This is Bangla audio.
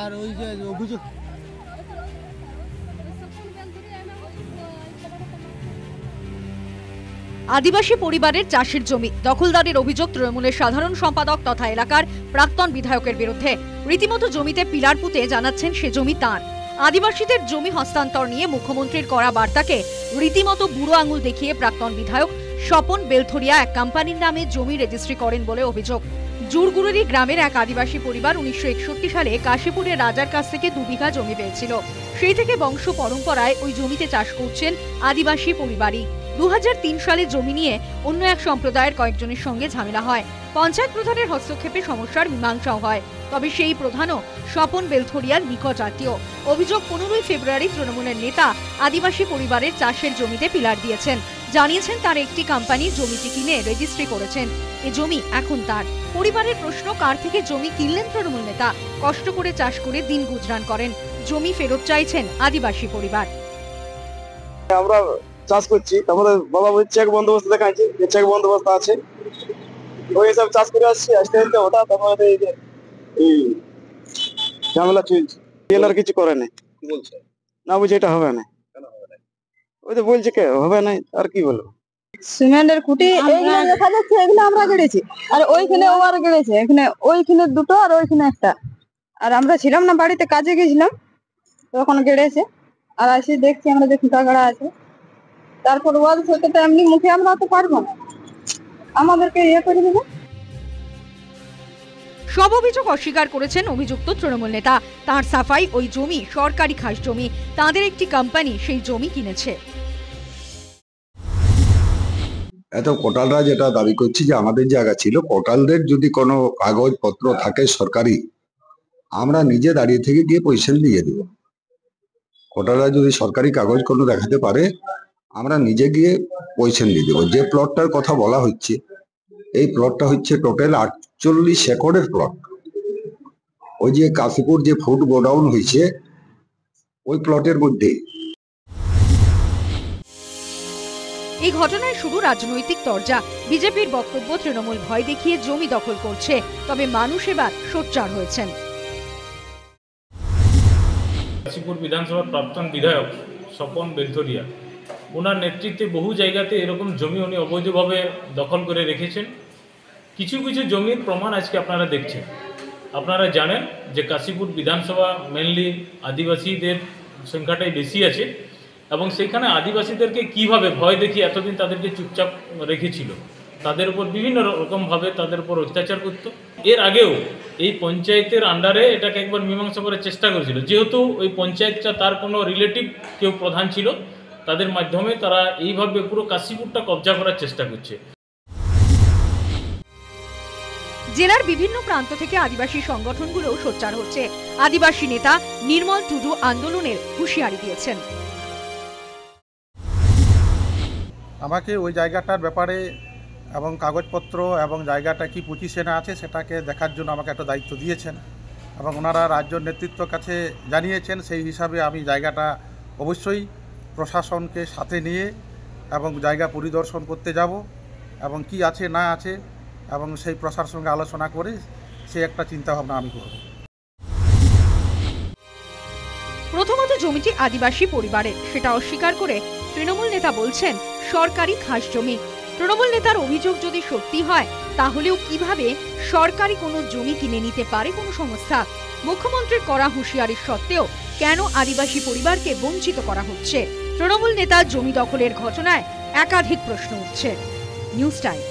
আর ওই যে অভিযোগ আদিবাসী পরিবারের চাষের জমি দখলদারের অভিযোগ তৃণমূলের সাধারণ সম্পাদক তথা এলাকার প্রাক্তন বিধায়কের বিরুদ্ধে। রীতিমতো জমিতে পিলার পুঁতে জানাচ্ছেন সে জমি তাঁর। আদিবাসীদের জমি হস্তান্তর নিয়ে মুখ্যমন্ত্রীর করা বার্তাকে রীতিমতো বুড়ো আঙুল দেখিয়ে প্রাক্তন বিধায়ক স্বপন বেলথরিয়া এক কোম্পানির নামে জমি রেজিস্ট্রি করেন বলে অভিযোগ। জুরগুড়ি গ্রামের এক আদিবাসী পরিবার 1961 সালে কাশীপুরের রাজার কাছ থেকে 2 বিঘা জমি পেয়েছিল। সেই থেকে বংশ পরম্পরায় ওই জমিতে চাষ করছেন আদিবাসী পরিবারই। 2003 সালে জমি নিয়ে অন্য এক সম্প্রদায়ের কয়েকজনের সঙ্গে ঝামেলা হয়। পঞ্চায়েত প্রধানের হস্তক্ষেপে সমস্যার মীমাংসাও হয়। তবে সেই প্রধানও স্বপন বেলথরিয়ার নিকট আত্মীয়। অভিযোগ 15 ফেব্রুয়ারি তৃণমূলের নেতা আদিবাসী পরিবারের চাষের জমিতে পিলার দিয়েছেন। জানিয়েছেন তার একটি কোম্পানি জমিটি কিনে রেজিস্ট্রি করেছেন। এই জমি এখন তার। পরিবারের প্রশ্ন, কার থেকে জমি কিনলেন তৃণমূল নেতা? কষ্ট করে চাষ করে দিন গুজরান করেন। জমি ফেরত চাইছেন আদিবাসী পরিবার। আমরা চাষ করছি, আমাদের বাবা বলছে চেক বন্দোবস্ত দেখাচ্ছে, যে চেক বন্দোবস্ত আছে, ওই হিসাব চাষ করে আসছি। আস্তে আস্তে হঠাৎ আমাদের এই ঝামেলা চলছে। টেলার কিছু করে নাই, বলছে না, বুঝে এটা হবে না। ওই তো বলছে কে হবে না, আর কি বলবো। সিমেন্টের খুঁটি এইগুলো দেখা যাচ্ছে, এগুলো আমরা গেড়েছি, আর ওইখানে ও আর গেড়েছে, এখানে ওইখানে দুটো আর ওইখানে একটা। আর আমরা ছিলাম না, বাড়িতে কাজে গেছিলাম, তখন গেড়েছে। আর আসি দেখছি আমরা যে খুঁটা গাড়া আছে, তারপর ওয়াল থেকে তো এমনি মুখে আমরা তো পারবো না, আমাদেরকে ইয়ে করে দেবে। সব অভিযোগ অস্বীকার করেছেন অভিযুক্ত তৃণমূল নেতা। তার সাফাই, ওই জমি সরকারি খাস জমি, তাদের একটি কোম্পানি সেই জমি কিনেছে। এত কোটালরা যেটা দাবি করছি যে আমাদের জায়গা ছিল, কোটালদের যদি কোনো কাগজপত্র থাকে সরকারি, আমরা নিজে দাঁড়িয়ে থেকে গিয়ে পজিশন দিয়ে দেব। কোটালরা যদি সরকারি কাগজ কোনো দেখাতে পারে, আমরা নিজে গিয়ে পজিশন দিয়ে দেবো। যে প্লটটার কথা বলা হচ্ছে, এই প্লটটা হচ্ছে টোটাল 48 একরের প্লট। ওই যে কাশীপুর যে ফুড গোডাউন হয়েছে, ওই প্লটের মধ্যে। এই ঘটনায় শুরু রাজনৈতিক তরজা। বিজেপির বক্তব্য, তৃণমূল ভয় দেখিয়ে জমি দখল করছে, তবে মানুষ এবার সোচ্চার হয়েছেন। কাশীপুর বিধানসভার প্রাক্তন বিধায়ক স্বপন বেলথরিয়া, ওনার নেতৃত্বে বহু জায়গাতে এরকম জমি উনি অবৈধভাবে দখল করে রেখেছেন। কিছু কিছু জমির প্রমাণ আজকে আপনারা দেখছেন। আপনারা জানেন যে কাশীপুর বিধানসভা মেনলি আদিবাসীদের সংখ্যাটাই বেশি আছে, এবং সেখানে আদিবাসীদেরকে কিভাবে ভয় দেখিয়ে এতদিন তাদেরকে চুপচাপ রেখেছিল, তাদের উপর বিভিন্ন রকমভাবে তাদের উপর অত্যাচার করত। এর আগেও এই পঞ্চায়েতের আন্ডারে এটাকে একবার মীমাংসা করার চেষ্টা করেছিল, যেহেতু ওই পঞ্চায়েতটা তার কোনো রিলেটিভ কেউ প্রধান ছিল, তাদের মাধ্যমে তারা এইভাবে পুরো কাশীপুরটা কবজা করার চেষ্টা করছে। জেলার বিভিন্ন প্রান্ত থেকে আদিবাসী সংগঠনগুলোও সোচ্চার হচ্ছে। আদিবাসী নেতা নির্মল টুডু আন্দোলনের হুঁশিয়ারি দিয়েছেন। আমাকে ওই জায়গাটার ব্যাপারে এবং কাগজপত্র এবং জায়গাটা কি পজিশনে আছে সেটাকে দেখার জন্য আমাকে একটা দায়িত্ব দিয়েছেন, এবং ওনারা রাজ্য নেতৃত্বের কাছে জানিয়েছেন। সেই হিসাবে আমি জায়গাটা অবশ্যই প্রশাসনকে সাথে নিয়ে এবং জায়গা পরিদর্শন করতে যাব, এবং কি আছে না আছে এবং সেই প্রশাসনের সঙ্গে আলোচনা করে সেই একটা চিন্তাভাবনা আমি করব। প্রথমত জমিটি আদিবাসী পরিবারের, সেটা অস্বীকার করে তৃণমূল নেতা বলছেন সরকারি খাস জমি। তৃণমূল নেতার অভিযোগ যদি সত্যি হয়, তাহলেও কিভাবে সরকারি কোনো জমি কিনে নিতে পারে কোনো সংস্থা? মুখ্যমন্ত্রীর করা হুঁশিয়ারির সত্ত্বেও কেন আদিবাসী পরিবারকে বঞ্চিত করা হচ্ছে? তৃণমূল নেতার জমি দখলের ঘটনায় একাধিক প্রশ্ন উঠছে। News time.